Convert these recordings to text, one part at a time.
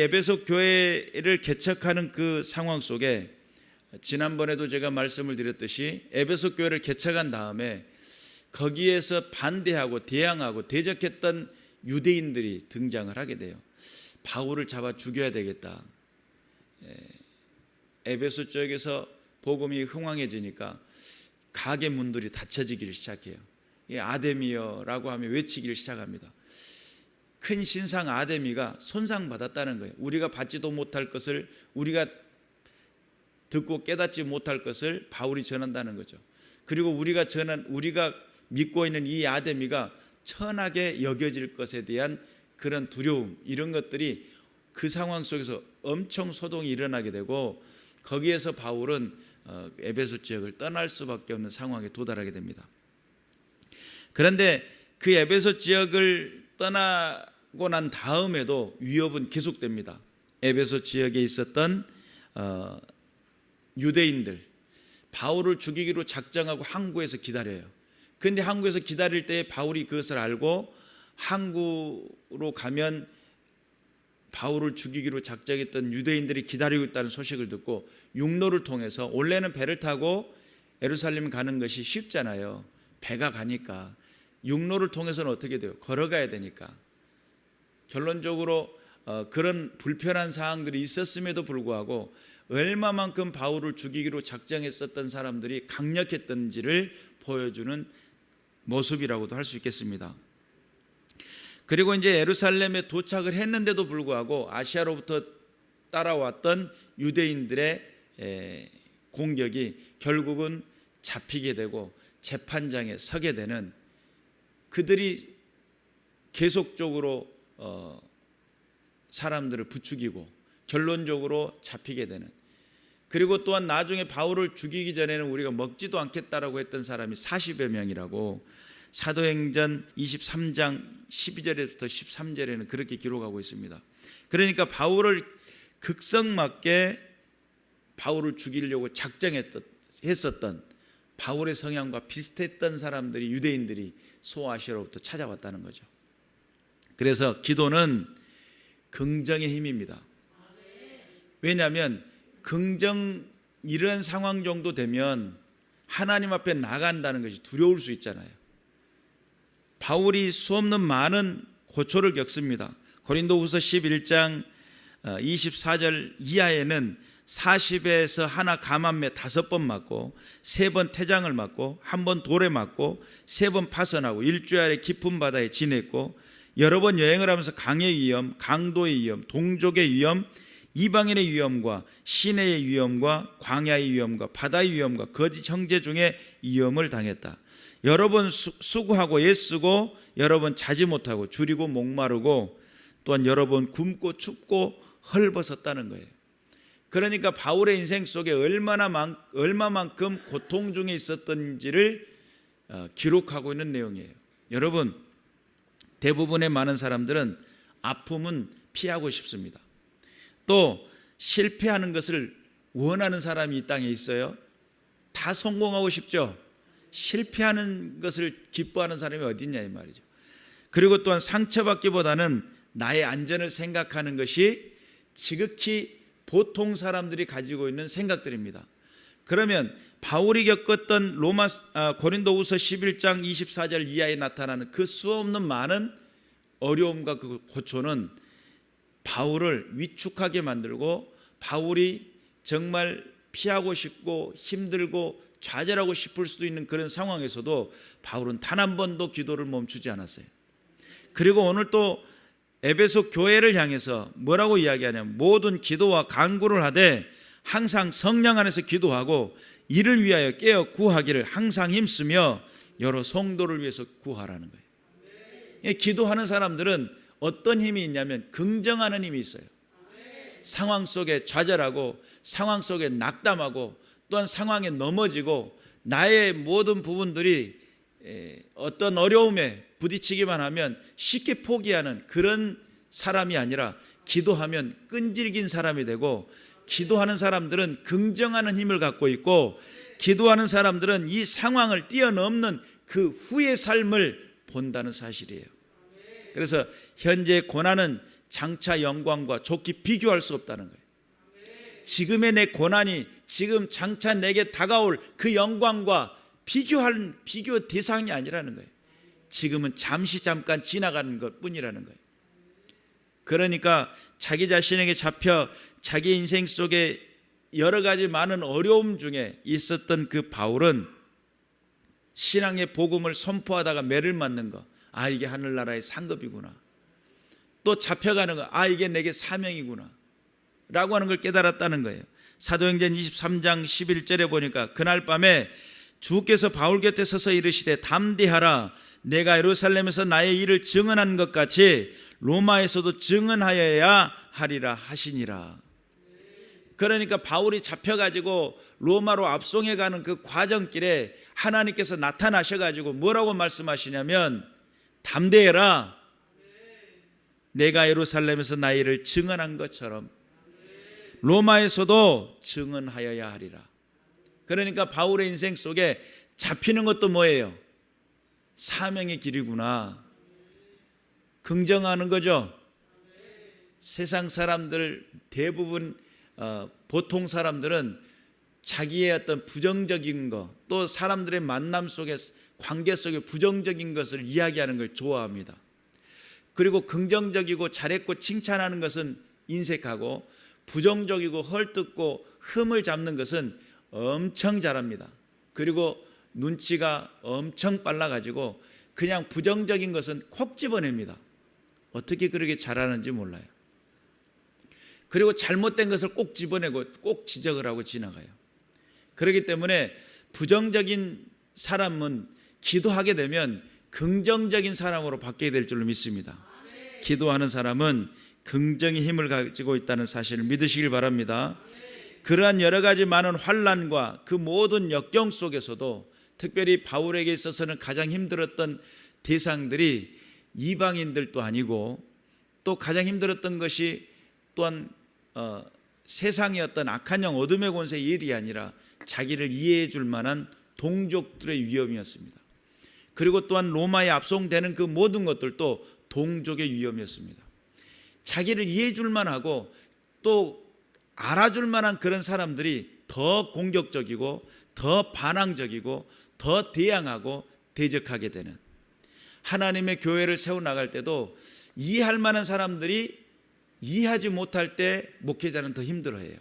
에베소 교회를 개척하는 그 상황 속에 지난번에도 제가 말씀을 드렸듯이 에베소 교회를 개척한 다음에 거기에서 반대하고 대항하고 대적했던 유대인들이 등장을 하게 돼요. 바울을 잡아 죽여야 되겠다. 에베소 쪽에서 복음이 흥황해지니까 가게 문들이 닫혀지기를 시작해요. 아데미여라고 하며 외치기를 시작합니다. 큰 신상 아데미가 손상받았다는 거예요. 우리가 받지도 못할 것을, 우리가 듣고 깨닫지 못할 것을 바울이 전한다는 거죠. 그리고 우리가 믿고 있는 이 아데미가 천하게 여겨질 것에 대한 그런 두려움, 이런 것들이 그 상황 속에서 엄청 소동이 일어나게 되고, 거기에서 바울은 에베소 지역을 떠날 수밖에 없는 상황에 도달하게 됩니다. 그런데 그 에베소 지역을 떠나고 난 다음에도 위협은 계속됩니다. 에베소 지역에 있었던 유대인들, 바울을 죽이기로 작정하고 항구에서 기다려요. 그런데 항구에서 기다릴 때 바울이 그것을 알고 항구로 가면 바울을 죽이기로 작정했던 유대인들이 기다리고 있다는 소식을 듣고 육로를 통해서, 원래는 배를 타고 예루살렘 가는 것이 쉽잖아요. 배가 가니까. 육로를 통해서는 어떻게 돼요? 걸어가야 되니까. 결론적으로 그런 불편한 사항들이 있었음에도 불구하고 얼마만큼 바울을 죽이기로 작정했었던 사람들이 강력했던지를 보여주는 모습이라고도 할 수 있겠습니다. 그리고 이제 예루살렘에 도착을 했는데도 불구하고 아시아로부터 따라왔던 유대인들의 공격이 결국은 잡히게 되고 재판장에 서게 되는, 그들이 계속적으로 사람들을 부추기고 결론적으로 잡히게 되는, 그리고 또한 나중에 바울을 죽이기 전에는 우리가 먹지도 않겠다라고 했던 사람이 40여 명이라고 사도행전 23장 12절에부터 13절에는 그렇게 기록하고 있습니다. 그러니까 바울을 극성맞게 바울을 죽이려고 작정했었던 바울의 성향과 비슷했던 사람들이, 유대인들이 소아시아로부터 찾아왔다는 거죠. 그래서 기도는 긍정의 힘입니다. 왜냐하면 이런 상황 정도 되면 하나님 앞에 나간다는 것이 두려울 수 있잖아요. 바울이 수없는 많은 고초를 겪습니다. 고린도후서 11장 24절 이하에는 40에서 하나 감암매 5번 맞고 3번 태장을 맞고 1번 돌에 맞고 3번 파선하고 일주일에 깊은 바다에 지냈고 여러 번 여행을 하면서 강의 위험, 강도의 위험, 동족의 위험, 이방인의 위험과 시내의 위험과 광야의 위험과 바다의 위험과 거짓 형제 중에 위험을 당했다. 여러 번 수고하고 애쓰고 여러 번 자지 못하고 줄이고 목마르고 또한 여러 번 굶고 춥고 헐벗었다는 거예요. 그러니까 바울의 인생 속에 얼마만큼 고통 중에 있었던지를 기록하고 있는 내용이에요. 여러분, 대부분의 많은 사람들은 아픔은 피하고 싶습니다. 또 실패하는 것을 원하는 사람이 이 땅에 있어요? 다 성공하고 싶죠? 실패하는 것을 기뻐하는 사람이 어디 있냐 이 말이죠. 그리고 또한 상처받기보다는 나의 안전을 생각하는 것이 지극히 보통 사람들이 가지고 있는 생각들입니다. 그러면 바울이 겪었던 고린도후서 11장 24절 이하에 나타나는 그 수없는 많은 어려움과 그 고초는 바울을 위축하게 만들고, 바울이 정말 피하고 싶고 힘들고 좌절하고 싶을 수도 있는 그런 상황에서도 바울은 단 한 번도 기도를 멈추지 않았어요. 그리고 오늘 또 에베소 교회를 향해서 뭐라고 이야기하냐면, 모든 기도와 간구를 하되 항상 성령 안에서 기도하고 이를 위하여 깨어 구하기를 항상 힘쓰며 여러 성도를 위해서 구하라는 거예요. 기도하는 사람들은 어떤 힘이 있냐면 긍정하는 힘이 있어요. 상황 속에 좌절하고 상황 속에 낙담하고 또한 상황에 넘어지고 나의 모든 부분들이 어떤 어려움에 부딪히기만 하면 쉽게 포기하는 그런 사람이 아니라, 기도하면 끈질긴 사람이 되고, 기도하는 사람들은 긍정하는 힘을 갖고 있고, 기도하는 사람들은 이 상황을 뛰어넘는 그 후의 삶을 본다는 사실이에요. 그래서 현재 고난은 장차 영광과 좋게 비교할 수 없다는 거예요. 지금의 내 고난이 지금 장차 내게 다가올 그 영광과 비교 대상이 아니라는 거예요. 지금은 잠깐 지나가는 것 뿐이라는 거예요. 그러니까 자기 자신에게 잡혀 자기 인생 속에 여러 가지 많은 어려움 중에 있었던 그 바울은 신앙의 복음을 선포하다가 매를 맞는 거, 아 이게 하늘나라의 상급이구나, 또 잡혀가는 거, 아 이게 내게 사명이구나 라고 하는 걸 깨달았다는 거예요. 사도행전 23장 11절에 보니까 그날 밤에 주께서 바울 곁에 서서 이르시되 담대하라, 내가 예루살렘에서 나의 일을 증언한 것 같이 로마에서도 증언하여야 하리라 하시니라. 그러니까 바울이 잡혀가지고 로마로 압송해가는 그 과정길에 하나님께서 나타나셔가지고 뭐라고 말씀하시냐면 담대해라, 내가 예루살렘에서 나의 일을 증언한 것처럼 로마에서도 증언하여야 하리라. 그러니까 바울의 인생 속에 잡히는 것도 뭐예요? 사명의 길이구나. 긍정하는 거죠. 세상 사람들 대부분 보통 사람들은 자기의 어떤 부정적인 것, 또 사람들의 만남 속에 관계 속에 부정적인 것을 이야기하는 걸 좋아합니다. 그리고 긍정적이고 잘했고 칭찬하는 것은 인색하고, 부정적이고 헐뜯고 흠을 잡는 것은 엄청 잘합니다. 그리고 눈치가 엄청 빨라가지고 그냥 부정적인 것은 콕 집어냅니다. 어떻게 그렇게 잘하는지 몰라요. 그리고 잘못된 것을 꼭 집어내고 꼭 지적을 하고 지나가요. 그렇기 때문에 부정적인 사람은 기도하게 되면 긍정적인 사람으로 바뀌게 될 줄로 믿습니다. 기도하는 사람은 긍정의 힘을 가지고 있다는 사실을 믿으시길 바랍니다. 그러한 여러 가지 많은 환난과 그 모든 역경 속에서도 특별히 바울에게 있어서는 가장 힘들었던 대상들이 이방인들도 아니고, 또 가장 힘들었던 것이 또한 세상의 어떤 악한 영 어둠의 권세의 일이 아니라 자기를 이해해 줄 만한 동족들의 위험이었습니다. 그리고 또한 로마에 압송되는 그 모든 것들도 동족의 위험이었습니다. 자기를 이해해 줄 만하고 또 알아줄 만한 그런 사람들이 더 공격적이고 더 반항적이고 더 대항하고 대적하게 되는, 하나님의 교회를 세워나갈 때도 이해할 만한 사람들이 이해하지 못할 때 목회자는 더 힘들어해요.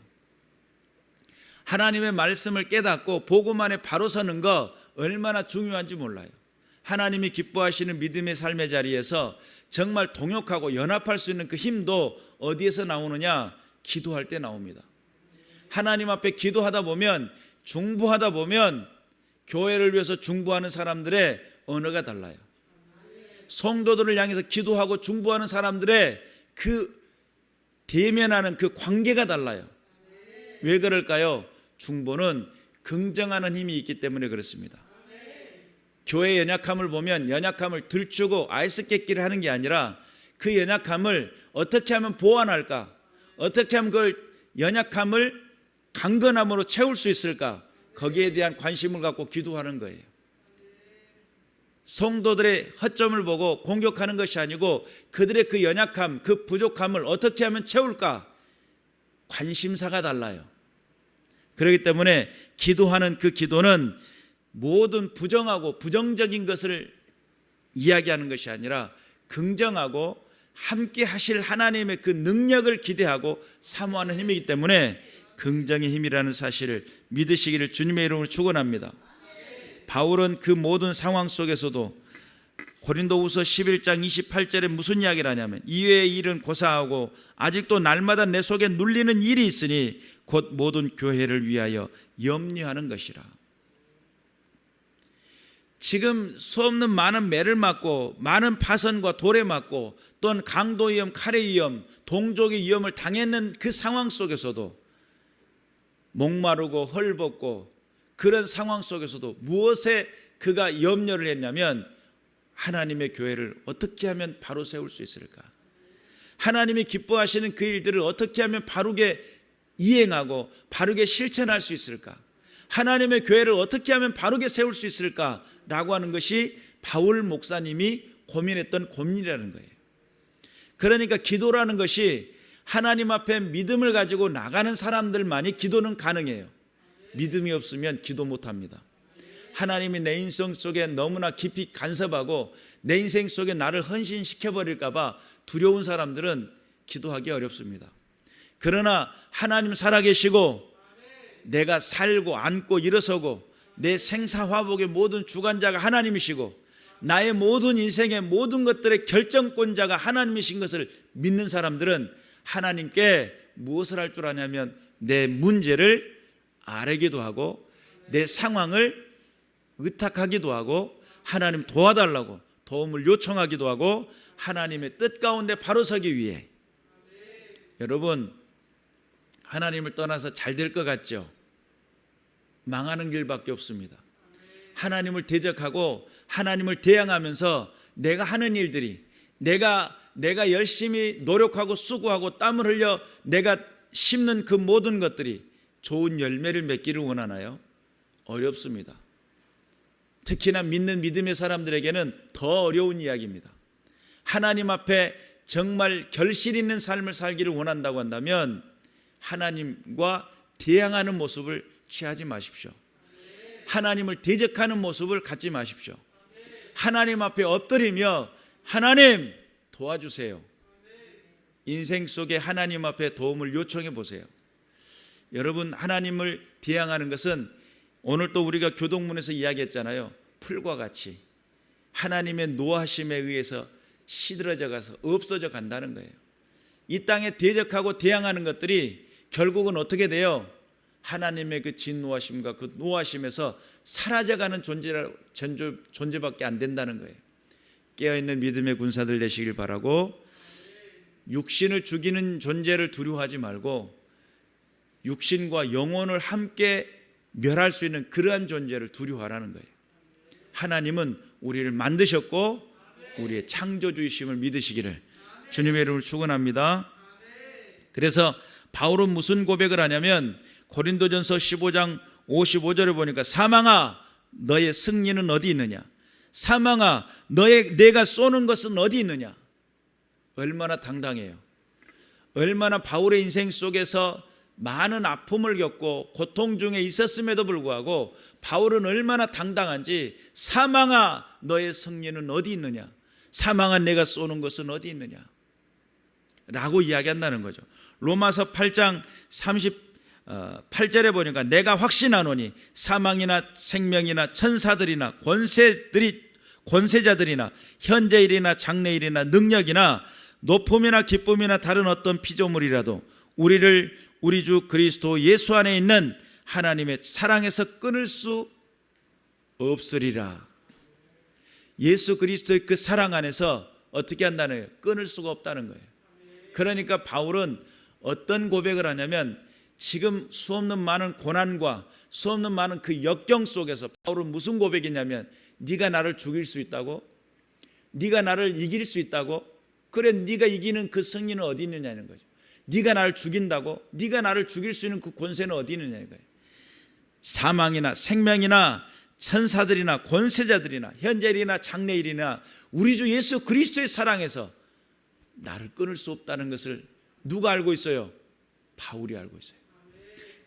하나님의 말씀을 깨닫고 복음 안에 바로 서는 거 얼마나 중요한지 몰라요. 하나님이 기뻐하시는 믿음의 삶의 자리에서 정말 동역하고 연합할 수 있는 그 힘도 어디에서 나오느냐? 기도할 때 나옵니다. 하나님 앞에 기도하다 보면, 중보하다 보면 교회를 위해서 중보하는 사람들의 언어가 달라요. 성도들을 향해서 기도하고 중보하는 사람들의 그 대면하는 그 관계가 달라요. 왜 그럴까요? 중보는 긍정하는 힘이 있기 때문에 그렇습니다. 교회의 연약함을 보면 연약함을 들추고 아이스깨끼를 하는 게 아니라 그 연약함을 어떻게 하면 보완할까, 어떻게 하면 그 연약함을 강건함으로 채울 수 있을까, 거기에 대한 관심을 갖고 기도하는 거예요. 성도들의 허점을 보고 공격하는 것이 아니고 그들의 그 연약함, 그 부족함을 어떻게 하면 채울까, 관심사가 달라요. 그렇기 때문에 기도하는 그 기도는 모든 부정하고 부정적인 것을 이야기하는 것이 아니라 긍정하고 함께 하실 하나님의 그 능력을 기대하고 사모하는 힘이기 때문에 긍정의 힘이라는 사실을 믿으시기를 주님의 이름으로 축원합니다. 바울은 그 모든 상황 속에서도 고린도후서 11장 28절에 무슨 이야기를 하냐면, 이외의 일은 고사하고 아직도 날마다 내 속에 눌리는 일이 있으니 곧 모든 교회를 위하여 염려하는 것이라. 지금 수없는 많은 매를 맞고 많은 파선과 돌에 맞고 또한 강도 위험, 칼의 위험, 동족의 위험을 당했는 그 상황 속에서도 목마르고 헐벗고 그런 상황 속에서도 무엇에 그가 염려를 했냐면 하나님의 교회를 어떻게 하면 바로 세울 수 있을까, 하나님이 기뻐하시는 그 일들을 어떻게 하면 바르게 이행하고 바르게 실천할 수 있을까, 하나님의 교회를 어떻게 하면 바르게 세울 수 있을까라고 하는 것이 바울 목사님이 고민했던 고민이라는 거예요. 그러니까 기도라는 것이 하나님 앞에 믿음을 가지고 나가는 사람들만이 기도는 가능해요. 믿음이 없으면 기도 못합니다. 하나님이 내 인생 속에 너무나 깊이 간섭하고 내 인생 속에 나를 헌신시켜버릴까 봐 두려운 사람들은 기도하기 어렵습니다. 그러나 하나님 살아계시고 내가 살고 앉고 일어서고 내 생사화복의 모든 주관자가 하나님이시고 나의 모든 인생의 모든 것들의 결정권자가 하나님이신 것을 믿는 사람들은 하나님께 무엇을 할 줄 아냐면 내 문제를 아뢰기도 하고 내 상황을 의탁하기도 하고 하나님 도와달라고 도움을 요청하기도 하고 하나님의 뜻 가운데 바로 서기 위해. 여러분, 하나님을 떠나서 잘 될 것 같죠? 망하는 길밖에 없습니다. 하나님을 대적하고 하나님을 대항하면서 내가 하는 일들이 내가 열심히 노력하고 수고하고 땀을 흘려 내가 심는 그 모든 것들이 좋은 열매를 맺기를 원하나요? 어렵습니다. 특히나 믿는 믿음의 사람들에게는 더 어려운 이야기입니다. 하나님 앞에 정말 결실 있는 삶을 살기를 원한다고 한다면 하나님과 대항하는 모습을 취하지 마십시오. 하나님을 대적하는 모습을 갖지 마십시오. 하나님 앞에 엎드리며 하나님 도와주세요. 인생 속에 하나님 앞에 도움을 요청해 보세요. 여러분, 하나님을 대항하는 것은 오늘 또 우리가 교동문에서 이야기했잖아요. 풀과 같이 하나님의 노하심에 의해서 시들어져 가서 없어져 간다는 거예요. 이 땅에 대적하고 대항하는 것들이 결국은 어떻게 돼요? 하나님의 그 진노하심과 그 노하심에서 사라져가는 존재밖에 안 된다는 거예요. 깨어있는 믿음의 군사들 되시길 바라고, 육신을 죽이는 존재를 두려워하지 말고 육신과 영혼을 함께 멸할 수 있는 그러한 존재를 두려워하라는 거예요. 하나님은 우리를 만드셨고 우리의 창조주이심을 믿으시기를 주님의 이름으로 축원합니다. 그래서 바울은 무슨 고백을 하냐면 고린도전서 15장 55절을 보니까 사망아 너의 승리는 어디 있느냐, 사망아 내가 쏘는 것은 어디 있느냐. 얼마나 당당해요. 얼마나 바울의 인생 속에서 많은 아픔을 겪고 고통 중에 있었음에도 불구하고 바울은 얼마나 당당한지, 사망아 너의 승리는 어디 있느냐, 사망아 내가 쏘는 것은 어디 있느냐 라고 이야기한다는 거죠. 로마서 8장 38절에 보니까 내가 확신하노니 사망이나 생명이나 천사들이나 권세자들이나 현재일이나 장래일이나 능력이나 높음이나 기쁨이나 다른 어떤 피조물이라도 우리를 우리 주 그리스도 예수 안에 있는 하나님의 사랑에서 끊을 수 없으리라. 예수 그리스도의 그 사랑 안에서 어떻게 한다는 거예요? 끊을 수가 없다는 거예요. 그러니까 바울은 어떤 고백을 하냐면 지금 수없는 많은 고난과 수없는 많은 그 역경 속에서 바울은 무슨 고백이냐면 네가 나를 죽일 수 있다고? 네가 나를 이길 수 있다고? 그래, 네가 이기는 그 승리는 어디 있느냐는 거죠. 네가 나를 죽인다고? 네가 나를 죽일 수 있는 그 권세는 어디 있느냐는 거예요. 사망이나 생명이나 천사들이나 권세자들이나 현재일이나 장래일이나 우리 주 예수 그리스도의 사랑에서 나를 끊을 수 없다는 것을 누가 알고 있어요? 바울이 알고 있어요.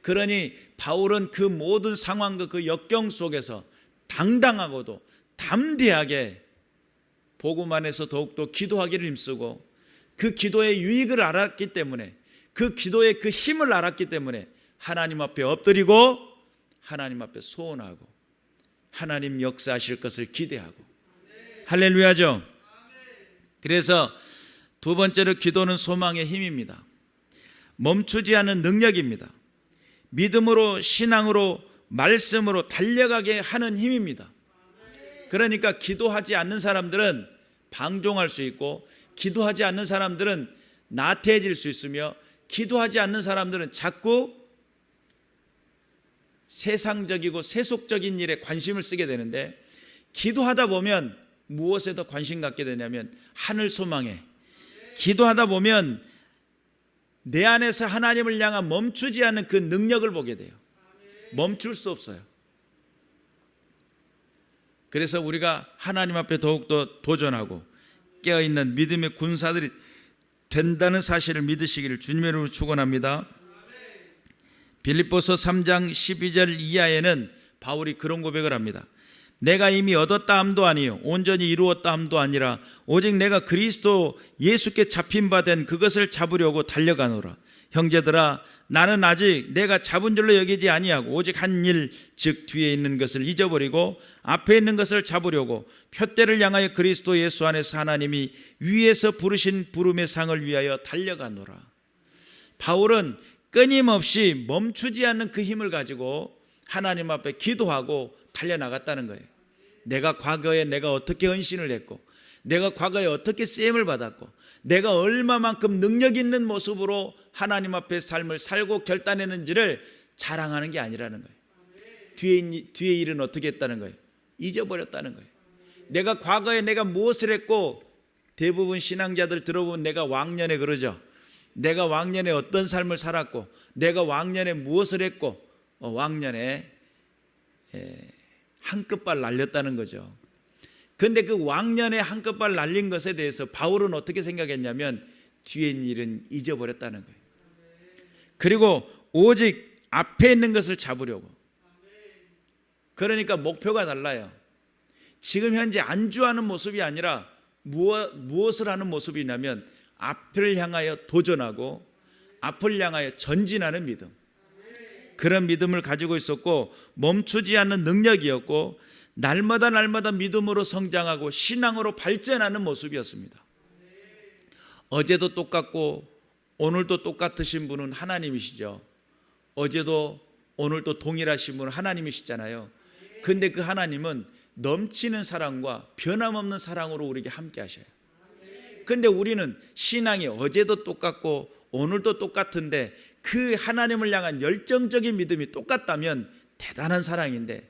그러니 바울은 그 모든 상황과 그 역경 속에서 당당하고도 담대하게 복음 안에서 더욱더 기도하기를 힘쓰고 그 기도의 유익을 알았기 때문에, 그 기도의 그 힘을 알았기 때문에 하나님 앞에 엎드리고 하나님 앞에 소원하고 하나님 역사하실 것을 기대하고. 할렐루야죠. 그래서 두 번째로 기도는 소망의 힘입니다. 멈추지 않는 능력입니다. 믿음으로, 신앙으로, 말씀으로 달려가게 하는 힘입니다. 그러니까 기도하지 않는 사람들은 방종할 수 있고, 기도하지 않는 사람들은 나태해질 수 있으며, 기도하지 않는 사람들은 자꾸 세상적이고 세속적인 일에 관심을 쓰게 되는데, 기도하다 보면 무엇에 더 관심 갖게 되냐면 하늘 소망에, 기도하다 보면 내 안에서 하나님을 향한 멈추지 않는 그 능력을 보게 돼요. 멈출 수 없어요. 그래서 우리가 하나님 앞에 더욱더 도전하고 깨어있는 믿음의 군사들이 된다는 사실을 믿으시기를 주님의 이름으로 축원합니다. 빌립보서 3장 12절 이하에는 바울이 그런 고백을 합니다. 내가 이미 얻었다 함도 아니요 온전히 이루었다 함도 아니라 오직 내가 그리스도 예수께 잡힌 바 된 그것을 잡으려고 달려가노라. 형제들아, 나는 아직 내가 잡은 줄로 여기지 아니하고 오직 한 일, 즉 뒤에 있는 것을 잊어버리고 앞에 있는 것을 잡으려고 푯대를 향하여 그리스도 예수 안에서 하나님이 위에서 부르신 부름의 상을 위하여 달려가노라. 바울은 끊임없이 멈추지 않는 그 힘을 가지고 하나님 앞에 기도하고 달려나갔다는 거예요. 내가 과거에 내가 어떻게 헌신을 했고, 내가 과거에 어떻게 쓰임을 받았고, 내가 얼마만큼 능력 있는 모습으로 하나님 앞에 삶을 살고 결단했는지를 자랑하는 게 아니라는 거예요. 뒤에 일은 어떻게 했다는 거예요? 잊어버렸다는 거예요. 내가 과거에 내가 무엇을 했고, 대부분 신앙자들 들어보면 내가 왕년에 그러죠. 내가 왕년에 어떤 삶을 살았고, 내가 왕년에 무엇을 했고, 왕년에 한끗발 날렸다는 거죠. 그런데 그 왕년에 한끗발 날린 것에 대해서 바울은 어떻게 생각했냐면 뒤에 있는 일은 잊어버렸다는 거예요. 그리고 오직 앞에 있는 것을 잡으려고. 그러니까 목표가 달라요. 지금 현재 안주하는 모습이 아니라 무엇을 하는 모습이냐면 앞을 향하여 도전하고 앞을 향하여 전진하는 믿음. 그런 믿음을 가지고 있었고 멈추지 않는 능력이었고 날마다 믿음으로 성장하고 신앙으로 발전하는 모습이었습니다. 어제도 똑같고 오늘도 똑같으신 분은 하나님이시죠. 어제도 오늘도 동일하신 분은 하나님이시잖아요. 그런데 그 하나님은 넘치는 사랑과 변함없는 사랑으로 우리에게 함께 하셔요. 그런데 우리는 신앙이 어제도 똑같고 오늘도 똑같은데 그 하나님을 향한 열정적인 믿음이 똑같다면 대단한 사랑인데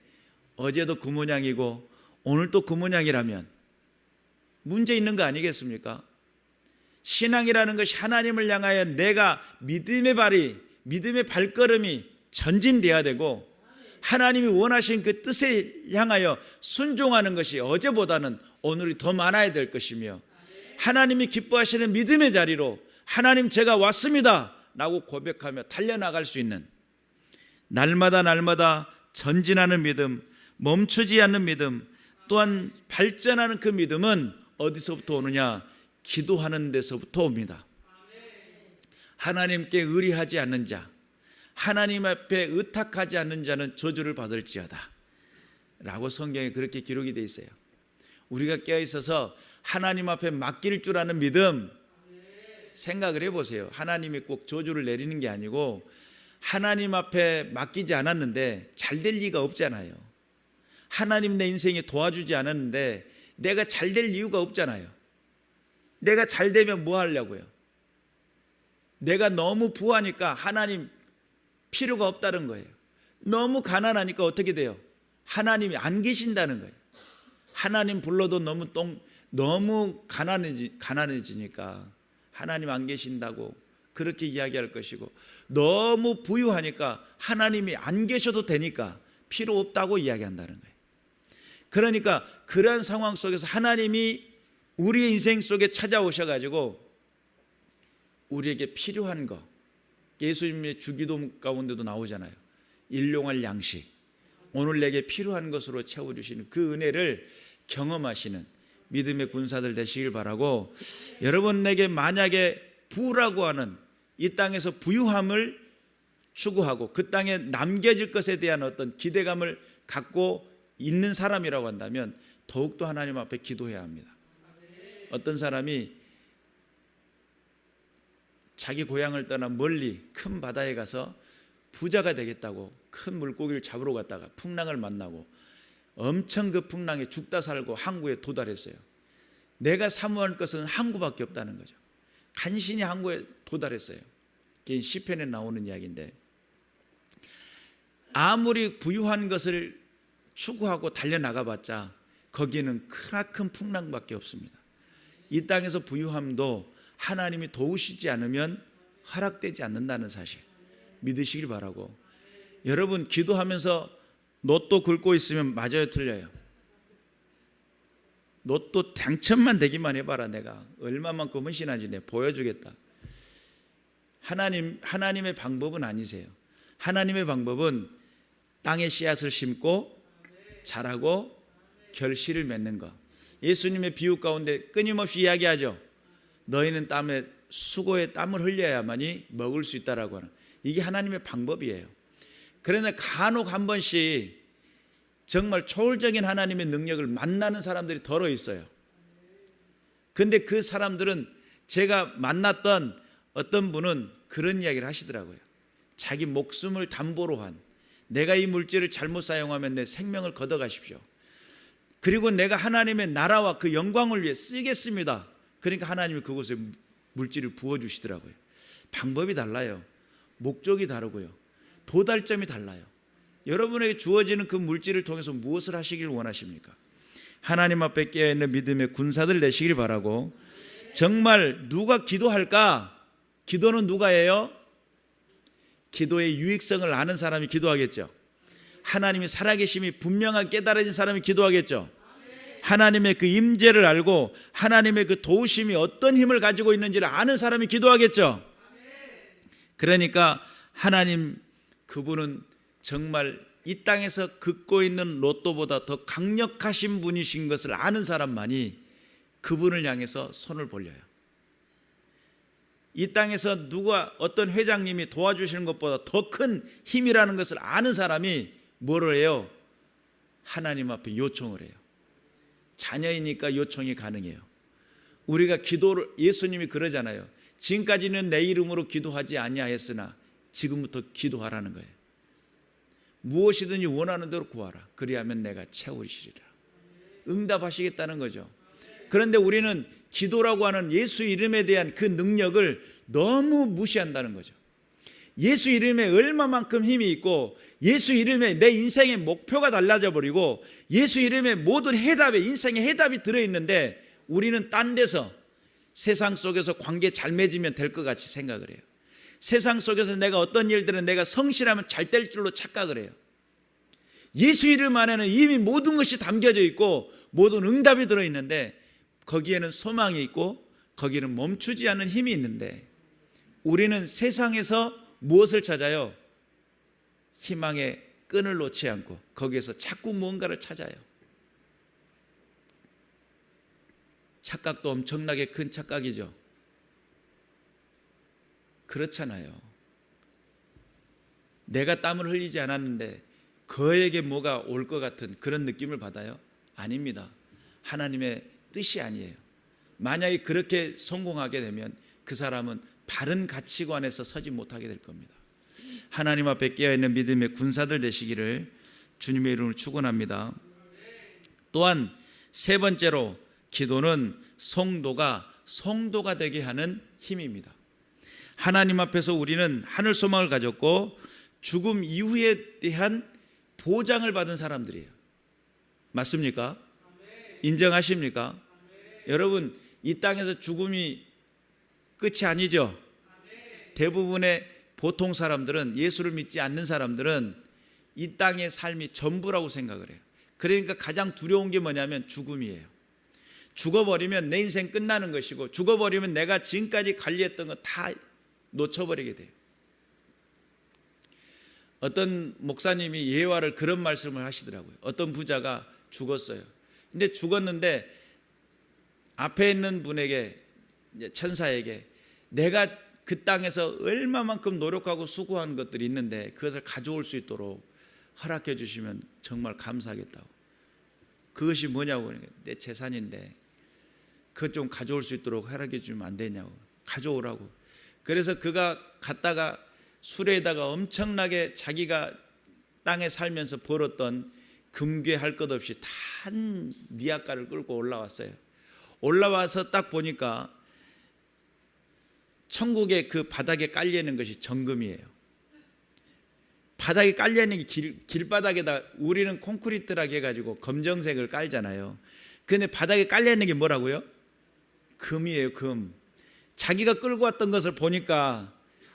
어제도 그 모양이고 오늘도 그 모양이라면 문제 있는 거 아니겠습니까? 신앙이라는 것이 하나님을 향하여 내가 믿음의 발걸음이 전진돼야 되고 하나님이 원하신 그 뜻에 향하여 순종하는 것이 어제보다는 오늘이 더 많아야 될 것이며 하나님이 기뻐하시는 믿음의 자리로 하나님 제가 왔습니다 라고 고백하며 달려나갈 수 있는 날마다 전진하는 믿음, 멈추지 않는 믿음, 또한 발전하는 그 믿음은 어디서부터 오느냐? 기도하는 데서부터 옵니다. 하나님께 의리하지 않는 자, 하나님 앞에 의탁하지 않는 자는 저주를 받을지어다 라고 성경에 그렇게 기록이 되어 있어요. 우리가 깨어있어서 하나님 앞에 맡길 줄 아는 믿음, 생각을 해보세요. 하나님이 꼭 저주를 내리는 게 아니고 하나님 앞에 맡기지 않았는데 잘 될 리가 없잖아요. 하나님 내 인생에 도와주지 않았는데 내가 잘 될 이유가 없잖아요. 내가 잘 되면 뭐 하려고요? 내가 너무 부하니까 하나님 필요가 없다는 거예요. 너무 가난하니까 어떻게 돼요? 하나님이 안 계신다는 거예요. 하나님 불러도 너무 가난해지니까 하나님 안 계신다고 그렇게 이야기할 것이고 너무 부유하니까 하나님이 안 계셔도 되니까 필요 없다고 이야기한다는 거예요. 그러니까 그러한 상황 속에서 하나님이 우리의 인생 속에 찾아오셔가지고 우리에게 필요한 거, 예수님의 주기도 가운데도 나오잖아요. 일용할 양식, 오늘 내게 필요한 것으로 채워주시는 그 은혜를 경험하시는 믿음의 군사들 되시길 바라고, 여러분에게 만약에 부라고 하는 이 땅에서 부유함을 추구하고 그 땅에 남겨질 것에 대한 어떤 기대감을 갖고 있는 사람이라고 한다면 더욱더 하나님 앞에 기도해야 합니다. 어떤 사람이 자기 고향을 떠나 멀리 큰 바다에 가서 부자가 되겠다고 큰 물고기를 잡으러 갔다가 풍랑을 만나고 엄청 그 풍랑에 죽다 살고 항구에 도달했어요. 내가 사모할 것은 항구밖에 없다는 거죠. 간신히 항구에 도달했어요. 그게 시편에 나오는 이야기인데, 아무리 부유한 것을 추구하고 달려나가봤자 거기에는 크나큰 풍랑밖에 없습니다. 이 땅에서 부유함도 하나님이 도우시지 않으면 허락되지 않는다는 사실 믿으시길 바라고, 여러분 기도하면서 로또 긁고 있으면 맞아요, 틀려요? 로또 당첨만 되기만 해봐라. 내가 얼마만큼 헌신하는지 내가 보여주겠다. 하나님의 방법은 아니세요. 하나님의 방법은 땅에 씨앗을 심고 자라고 결실을 맺는 것. 예수님의 비유 가운데 끊임없이 이야기하죠. 너희는 수고에 땀을 흘려야만이 먹을 수 있다라고 하는, 이게 하나님의 방법이에요. 그러나 간혹 한 번씩 정말 초월적인 하나님의 능력을 만나는 사람들이 덜어 있어요. 근데 그 사람들은, 제가 만났던 어떤 분은 그런 이야기를 하시더라고요. 자기 목숨을 담보로 한, 내가 이 물질을 잘못 사용하면 내 생명을 걷어가십시오. 그리고 내가 하나님의 나라와 그 영광을 위해 쓰겠습니다. 그러니까 하나님이 그곳에 물질을 부어주시더라고요. 방법이 달라요. 목적이 다르고요. 도달점이 달라요. 여러분에게 주어지는 그 물질을 통해서 무엇을 하시길 원하십니까? 하나님 앞에 깨어있는 믿음의 군사들 되시길 바라고, 정말 누가 기도할까? 기도는 누가 해요? 기도의 유익성을 아는 사람이 기도하겠죠. 하나님이 살아계심이 분명하게 깨달아진 사람이 기도하겠죠. 하나님의 그 임재를 알고 하나님의 그 도우심이 어떤 힘을 가지고 있는지를 아는 사람이 기도하겠죠. 그러니까 하나님, 그분은 정말 이 땅에서 긋고 있는 로또보다 더 강력하신 분이신 것을 아는 사람만이 그분을 향해서 손을 벌려요. 이 땅에서 누가, 어떤 회장님이 도와주시는 것보다 더 큰 힘이라는 것을 아는 사람이 뭐를 해요? 하나님 앞에 요청을 해요. 자녀이니까 요청이 가능해요. 우리가 기도를, 예수님이 그러잖아요. 지금까지는 내 이름으로 기도하지 아니하였으나 지금부터 기도하라는 거예요. 무엇이든지 원하는 대로 구하라. 그리하면 내가 채우시리라. 응답하시겠다는 거죠. 그런데 우리는 기도라고 하는 예수 이름에 대한 그 능력을 너무 무시한다는 거죠. 예수 이름에 얼마만큼 힘이 있고, 예수 이름에 내 인생의 목표가 달라져 버리고, 예수 이름에 모든 해답에, 인생의 해답이 들어있는데, 우리는 딴 데서 세상 속에서 관계 잘 맺으면 될 것 같이 생각을 해요. 세상 속에서 내가 어떤 일들은 내가 성실하면 잘 될 줄로 착각을 해요. 예수 이름 안에는 이미 모든 것이 담겨져 있고 모든 응답이 들어있는데, 거기에는 소망이 있고 거기에는 멈추지 않는 힘이 있는데, 우리는 세상에서 무엇을 찾아요? 희망의 끈을 놓지 않고 거기에서 자꾸 무언가를 찾아요. 착각도 엄청나게 큰 착각이죠. 그렇잖아요. 내가 땀을 흘리지 않았는데 그에게 뭐가 올 것 같은 그런 느낌을 받아요? 아닙니다. 하나님의 뜻이 아니에요. 만약에 그렇게 성공하게 되면 그 사람은 바른 가치관에서 서지 못하게 될 겁니다. 하나님 앞에 깨어있는 믿음의 군사들 되시기를 주님의 이름으로 축원합니다. 또한 세 번째로, 기도는 성도가 되게 하는 힘입니다. 하나님 앞에서 우리는 하늘 소망을 가졌고 죽음 이후에 대한 보장을 받은 사람들이에요. 맞습니까? 인정하십니까? 여러분, 이 땅에서 죽음이 끝이 아니죠. 대부분의 보통 사람들은, 예수를 믿지 않는 사람들은 이 땅의 삶이 전부라고 생각을 해요. 그러니까 가장 두려운 게 뭐냐면 죽음이에요. 죽어버리면 내 인생 끝나는 것이고, 죽어버리면 내가 지금까지 관리했던 거 다 놓쳐버리게 돼요. 어떤 목사님이 예화를 그런 말씀을 하시더라고요. 어떤 부자가 죽었어요. 근데 죽었는데 앞에 있는 분에게, 천사에게, 내가 그 땅에서 얼마만큼 노력하고 수고한 것들이 있는데 그것을 가져올 수 있도록 허락해 주시면 정말 감사하겠다고. 그것이 뭐냐고. 내 재산인데 그것 좀 가져올 수 있도록 허락해 주면 안 되냐고. 가져오라고. 그래서 그가 갔다가 수레에다가 엄청나게 자기가 땅에 살면서 벌었던 금괴할 것 없이 단 미약가를 끌고 올라왔어요. 올라와서 딱 보니까 천국의 그 바닥에 깔려있는 것이 정금이에요. 바닥에 깔려있는 게 길바닥에다, 우리는 콘크리트라고 해가지고 검정색을 깔잖아요. 근데 바닥에 깔려있는 게 뭐라고요? 금이에요. 금. 자기가 끌고 왔던 것을 보니까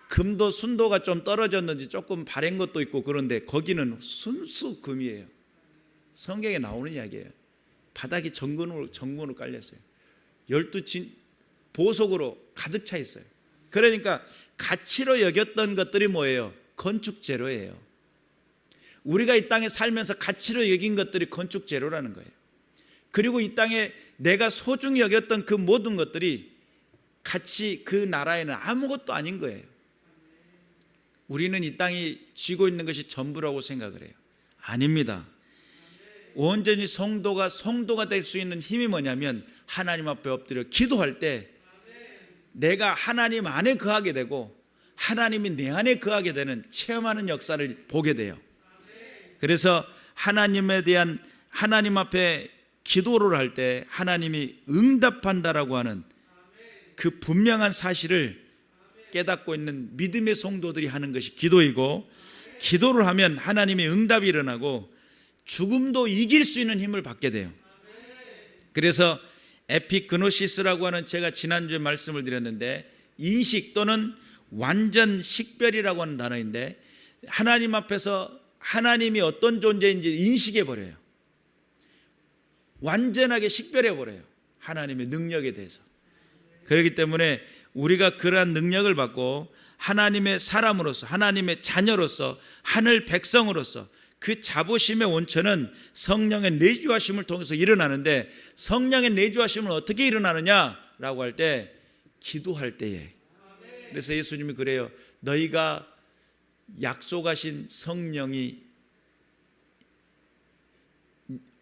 금도 순도가 좀 떨어졌는지 조금 바랜 것도 있고, 그런데 거기는 순수 금이에요. 성경에 나오는 이야기예요. 바닥이 정근으로 깔렸어요. 12 보석으로 가득 차 있어요. 그러니까 가치로 여겼던 것들이 뭐예요? 건축 재료예요. 우리가 이 땅에 살면서 가치로 여긴 것들이 건축 재료라는 거예요. 그리고 이 땅에 내가 소중히 여겼던 그 모든 것들이 같이 그 나라에는 아무것도 아닌 거예요. 우리는 이 땅이 쥐고 있는 것이 전부라고 생각을 해요. 아닙니다. 온전히 성도가 될 수 있는 힘이 뭐냐면 하나님 앞에 엎드려 기도할 때 내가 하나님 안에 거하게 되고 하나님이 내 안에 거하게 되는 체험하는 역사를 보게 돼요. 그래서 하나님에 대한 하나님 앞에 기도를 할 때 하나님이 응답한다라고 하는 그 분명한 사실을 깨닫고 있는 믿음의 성도들이 하는 것이 기도이고, 기도를 하면 하나님의 응답이 일어나고 죽음도 이길 수 있는 힘을 받게 돼요. 그래서 에피그노시스라고 하는, 제가 지난주에 말씀을 드렸는데 인식 또는 완전 식별이라고 하는 단어인데, 하나님 앞에서 하나님이 어떤 존재인지 인식해 버려요. 완전하게 식별해 버려요. 하나님의 능력에 대해서. 그렇기 때문에 우리가 그러한 능력을 받고 하나님의 사람으로서, 하나님의 자녀로서, 하늘 백성으로서 그 자부심의 원천은 성령의 내주하심을 통해서 일어나는데, 성령의 내주하심은 어떻게 일어나느냐라고 할 때 기도할 때에. 그래서 예수님이 그래요. 너희가 약속하신 성령이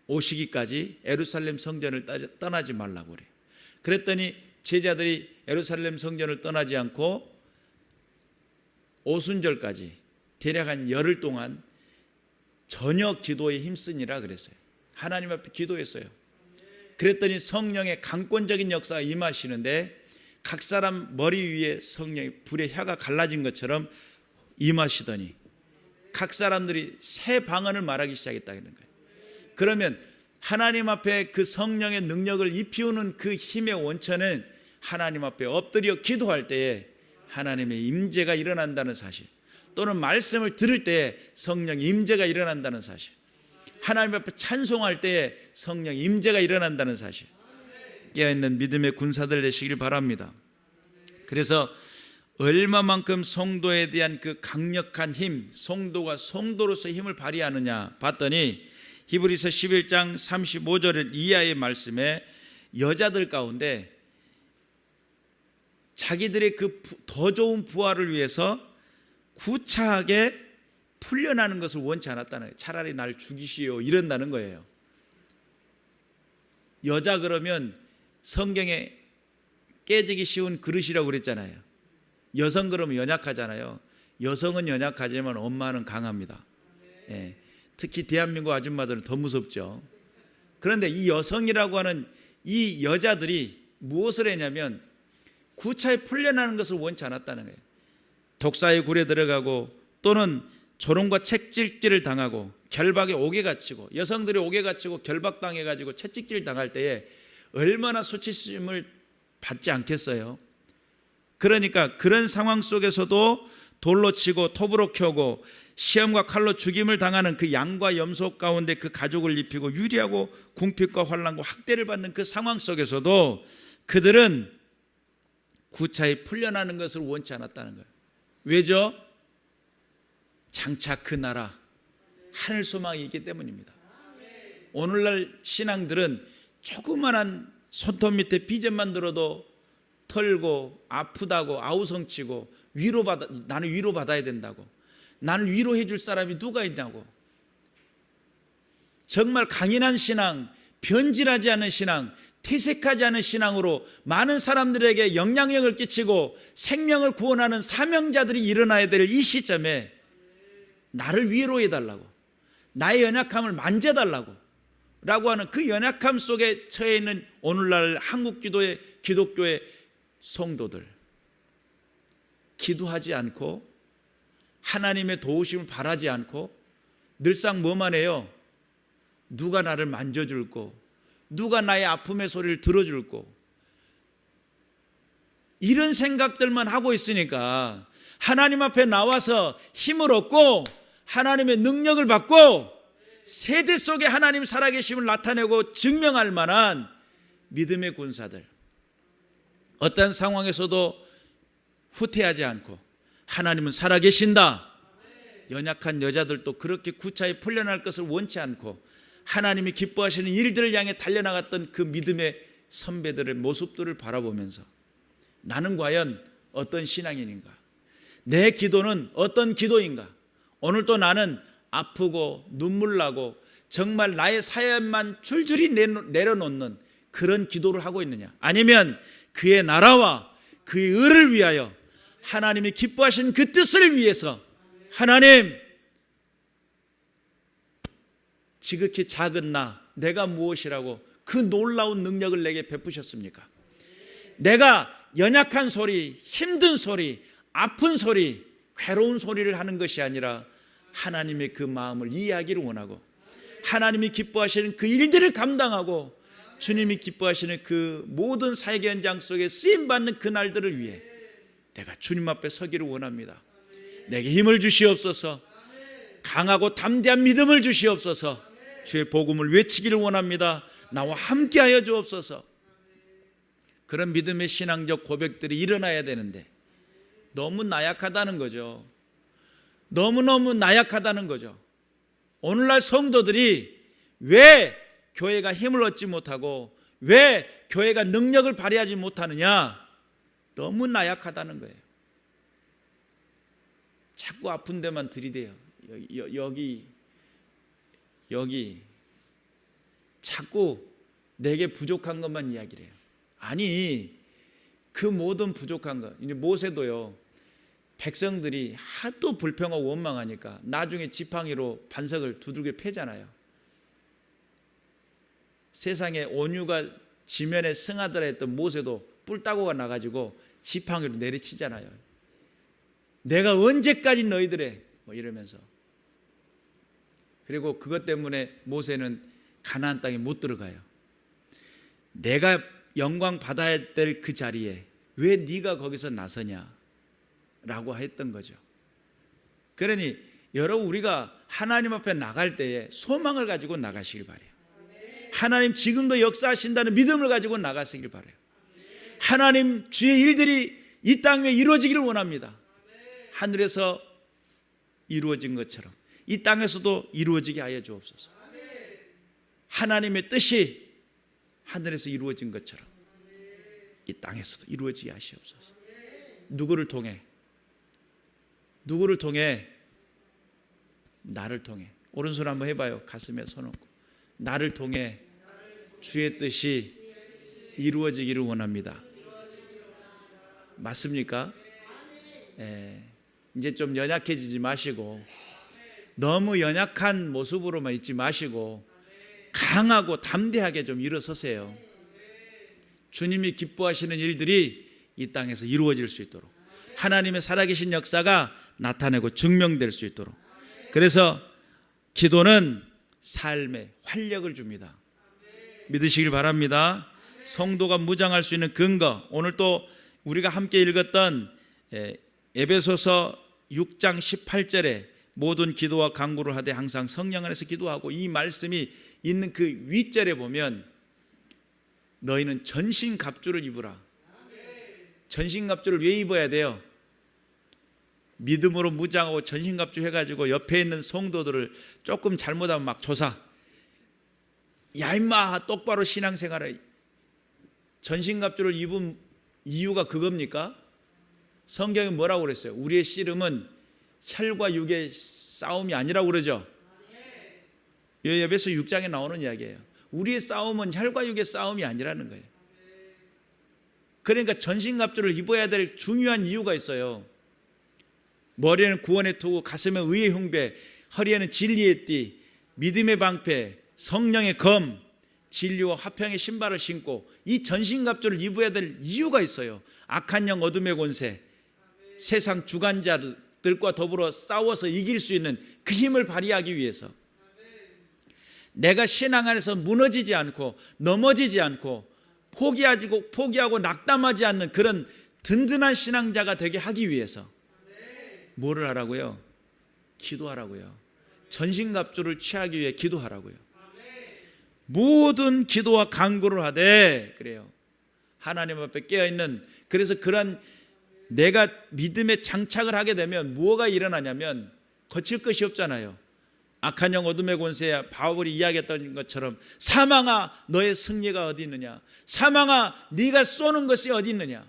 오시기까지 예루살렘 성전을 떠나지 말라고 그래요. 그랬더니 제자들이 예루살렘 성전을 떠나지 않고 오순절까지 대략 한 열흘 동안 전혀 기도에 힘쓰니라 그랬어요. 하나님 앞에 기도했어요. 그랬더니 성령의 강권적인 역사가 임하시는데 각 사람 머리 위에 성령의 불의 혀가 갈라진 것처럼 임하시더니 각 사람들이 새 방언을 말하기 시작했다는 거예요. 그러면 하나님 앞에 그 성령의 능력을 입히우는 그 힘의 원천은 하나님 앞에 엎드려 기도할 때에 하나님의 임재가 일어난다는 사실, 또는 말씀을 들을 때에 성령 임재가 일어난다는 사실, 하나님 앞에 찬송할 때에 성령 임재가 일어난다는 사실, 깨어있는 믿음의 군사들 되시길 바랍니다. 그래서 얼마만큼 성도에 대한 그 강력한 힘, 성도가 성도로서 힘을 발휘하느냐 봤더니 히브리서 11장 35절 이하의 말씀에 여자들 가운데 자기들의 그 더 좋은 부활을 위해서 구차하게 풀려나는 것을 원치 않았다는 거예요. 차라리 날 죽이시오 이런다는 거예요. 여자 그러면 성경에 깨지기 쉬운 그릇이라고 그랬잖아요. 여성 그러면 연약하잖아요. 여성은 연약하지만 엄마는 강합니다. 예. 특히 대한민국 아줌마들은 더 무섭죠. 그런데 이 여성이라고 하는 이 여자들이 무엇을 했냐면 구차에 풀려나는 것을 원치 않았다는 거예요. 독사의 굴에 들어가고 또는 조롱과 채찍질을 당하고 결박에 옥에 갇히고, 여성들이 옥에 갇히고 결박당해가지고 채찍질 당할 때에 얼마나 수치심을 받지 않겠어요. 그러니까 그런 상황 속에서도 돌로 치고 톱으로 켜고 시험과 칼로 죽임을 당하는 그 양과 염소 가운데 그 가죽을 입히고 유리하고 궁핍과 환난과 학대를 받는 그 상황 속에서도 그들은 구차히 풀려나는 것을 원치 않았다는 거예요. 왜죠? 장차 그 나라 하늘 소망이 있기 때문입니다. 오늘날 신앙들은 조그만한 손톱 밑에 비전만 들어도 털고 아프다고 아우성치고 나는 위로받아야 된다고, 나를 위로해 줄 사람이 누가 있냐고, 정말 강인한 신앙, 변질하지 않은 신앙, 퇴색하지 않은 신앙으로 많은 사람들에게 영향력을 끼치고 생명을 구원하는 사명자들이 일어나야 될 이 시점에 나를 위로해 달라고, 나의 연약함을 만져달라고 라고 하는 그 연약함 속에 처해 있는 오늘날 한국 기독교의 성도들, 기도하지 않고 하나님의 도우심을 바라지 않고 늘상 뭐만 해요? 누가 나를 만져줄고, 누가 나의 아픔의 소리를 들어줄고, 이런 생각들만 하고 있으니까 하나님 앞에 나와서 힘을 얻고 하나님의 능력을 받고 세대 속에 하나님 살아계심을 나타내고 증명할 만한 믿음의 군사들, 어떤 상황에서도 후퇴하지 않고 하나님은 살아계신다. 연약한 여자들도 그렇게 구차히 풀려날 것을 원치 않고 하나님이 기뻐하시는 일들을 향해 달려나갔던 그 믿음의 선배들의 모습들을 바라보면서 나는 과연 어떤 신앙인인가? 내 기도는 어떤 기도인가? 오늘도 나는 아프고 눈물 나고 정말 나의 사연만 줄줄이 내려놓는 그런 기도를 하고 있느냐? 아니면 그의 나라와 그의 의를 위하여 하나님이 기뻐하신 그 뜻을 위해서 하나님, 지극히 작은 내가 무엇이라고 그 놀라운 능력을 내게 베푸셨습니까? 내가 연약한 소리, 힘든 소리, 아픈 소리, 괴로운 소리를 하는 것이 아니라 하나님의 그 마음을 이해하기를 원하고 하나님이 기뻐하시는 그 일들을 감당하고 주님이 기뻐하시는 그 모든 사역의 현장 속에 쓰임받는 그 날들을 위해 내가 주님 앞에 서기를 원합니다. 내게 힘을 주시옵소서. 강하고 담대한 믿음을 주시옵소서. 주의 복음을 외치기를 원합니다. 나와 함께하여 주옵소서. 그런 믿음의 신앙적 고백들이 일어나야 되는데 너무 나약하다는 거죠. 너무너무 나약하다는 거죠. 오늘날 성도들이 왜 교회가 힘을 얻지 못하고 왜 교회가 능력을 발휘하지 못하느냐? 너무 나약하다는 거예요. 자꾸 아픈 데만 들이대요. 여기 자꾸 내게 부족한 것만 이야기를 해요. 아니, 그 모든 부족한 것, 모세도요, 백성들이 하도 불평하고 원망하니까 나중에 지팡이로 반석을 두들겨 패잖아요. 세상에 온유가 지면에 승하더라 했던 모세도 뿔따구가 나가지고 지팡이로 내리치잖아요. 내가 언제까지 너희들의 이러면서. 그리고 그것 때문에 모세는 가나안 땅에 못 들어가요. 내가 영광 받아야 될 그 자리에 왜 네가 거기서 나서냐 라고 했던 거죠. 그러니 여러분, 우리가 하나님 앞에 나갈 때에 소망을 가지고 나가시길 바라요. 하나님 지금도 역사하신다는 믿음을 가지고 나가시길 바라요. 하나님 주의 일들이 이 땅 위에 이루어지기를 원합니다. 하늘에서 이루어진 것처럼 이 땅에서도 이루어지게 하여 주옵소서. 하나님의 뜻이 하늘에서 이루어진 것처럼 이 땅에서도 이루어지게 하시옵소서. 누구를 통해? 누구를 통해? 나를 통해. 오른손 한번 해봐요. 가슴에 손 얹고. 나를 통해 주의 뜻이 이루어지기를 원합니다. 맞습니까? 이제 좀 연약해지지 마시고 너무 연약한 모습으로만 있지 마시고 강하고 담대하게 좀 일어서세요. 주님이 기뻐하시는 일들이 이 땅에서 이루어질 수 있도록 하나님의 살아계신 역사가 나타내고 증명될 수 있도록. 그래서 기도는 삶에 활력을 줍니다. 믿으시길 바랍니다. 성도가 무장할 수 있는 근거, 오늘 또 우리가 함께 읽었던 에베소서 6장 18절에 모든 기도와 간구를 하되 항상 성령 안에서 기도하고, 이 말씀이 있는 그 윗절에 보면 너희는 전신갑주를 입으라. 전신갑주를 왜 입어야 돼요? 믿음으로 무장하고 전신갑주 해가지고 옆에 있는 성도들을 조금 잘못하면 막 조사. 야 임마 똑바로 신앙생활을. 전신갑주를 입은 이유가 그겁니까? 성경이 뭐라고 그랬어요? 우리의 씨름은 혈과 육의 싸움이 아니라고 그러죠. 에베소 6장에 나오는 이야기예요. 우리의 싸움은 혈과 육의 싸움이 아니라는 거예요. 그러니까 전신갑주를 입어야 될 중요한 이유가 있어요. 머리에는 구원의 투구, 가슴에 의의 흉배, 허리에는 진리의 띠, 믿음의 방패, 성령의 검, 진리와 화평의 신발을 신고 이 전신갑주를 입어야 될 이유가 있어요. 악한 영 어둠의 권세, 세상 주관자들과 더불어 싸워서 이길 수 있는 그 힘을 발휘하기 위해서, 내가 신앙 안에서 무너지지 않고 넘어지지 않고 포기하고 낙담하지 않는 그런 든든한 신앙자가 되게 하기 위해서 뭐를 하라고요? 기도하라고요. 전신갑주를 취하기 위해 기도하라고요. 모든 기도와 간구를 하되 그래요. 하나님 앞에 깨어있는, 그래서 그런 내가 믿음에 장착을 하게 되면 무엇가 일어나냐면 거칠 것이 없잖아요. 악한 영 어둠의 권세야, 바울이 이야기했던 것처럼 사망아 너의 승리가 어디 있느냐, 사망아 네가 쏘는 것이 어디 있느냐.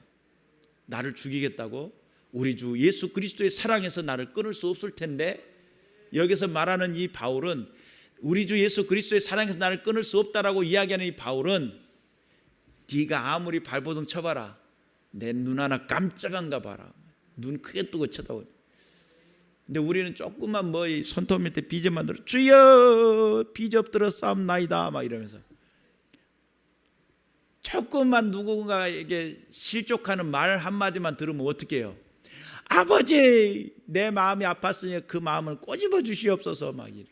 나를 죽이겠다고? 우리 주 예수 그리스도의 사랑에서 나를 끊을 수 없을 텐데, 여기서 말하는 이 바울은 우리 주 예수 그리스도의 사랑에서 나를 끊을 수 없다라고 이야기하는 이 바울은 네가 아무리 발버둥 쳐봐라, 내 눈 하나 깜짝한가 봐라, 눈 크게 뜨고 쳐다보고. 근데 우리는 조금만 뭐 손톱 밑에 비접만 들어 주여 비접 들어 싸움나이다 막 이러면서, 조금만 누군가에게 실족하는 말 한마디만 들으면 어떻게 해요? 아버지 내 마음이 아팠으니 그 마음을 꼬집어 주시옵소서 막 이래.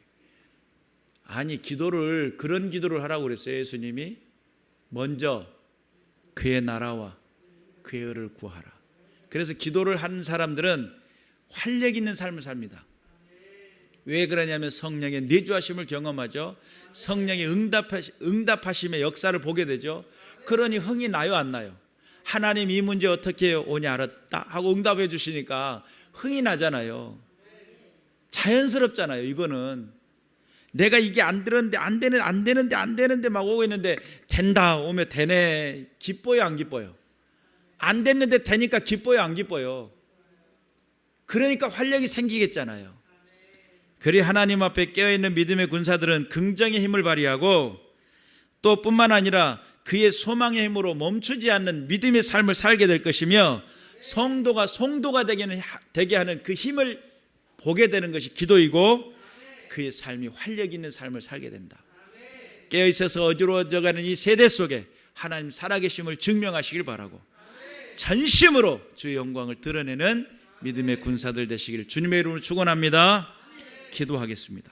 아니 기도를, 그런 기도를 하라고 그랬어요. 예수님이 먼저 그의 나라와 그의 의를 구하라. 그래서 기도를 하는 사람들은 활력 있는 삶을 삽니다. 왜 그러냐면 성령의 내주하심을 경험하죠. 성령의 응답하심의 역사를 보게 되죠. 그러니 흥이 나요 안 나요? 하나님 이 문제 어떻게 오냐 알았다 하고 응답해 주시니까 흥이 나잖아요. 자연스럽잖아요. 이거는 내가 이게 안 되는데 막 오고 있는데 된다 오면 되네. 기뻐요 안 기뻐요? 안 됐는데 되니까 기뻐요 안 기뻐요? 그러니까 활력이 생기겠잖아요. 그리 하나님 앞에 깨어있는 믿음의 군사들은 긍정의 힘을 발휘하고 또 뿐만 아니라 그의 소망의 힘으로 멈추지 않는 믿음의 삶을 살게 될 것이며, 성도가 되게 하는 그 힘을 보게 되는 것이 기도이고, 그의 삶이 활력 있는 삶을 살게 된다. 깨어있어서 어지러워져가는 이 세대 속에 하나님 살아계심을 증명하시길 바라고, 전심으로 주의 영광을 드러내는 믿음의 군사들 되시길 주님의 이름으로 축원합니다. 기도하겠습니다.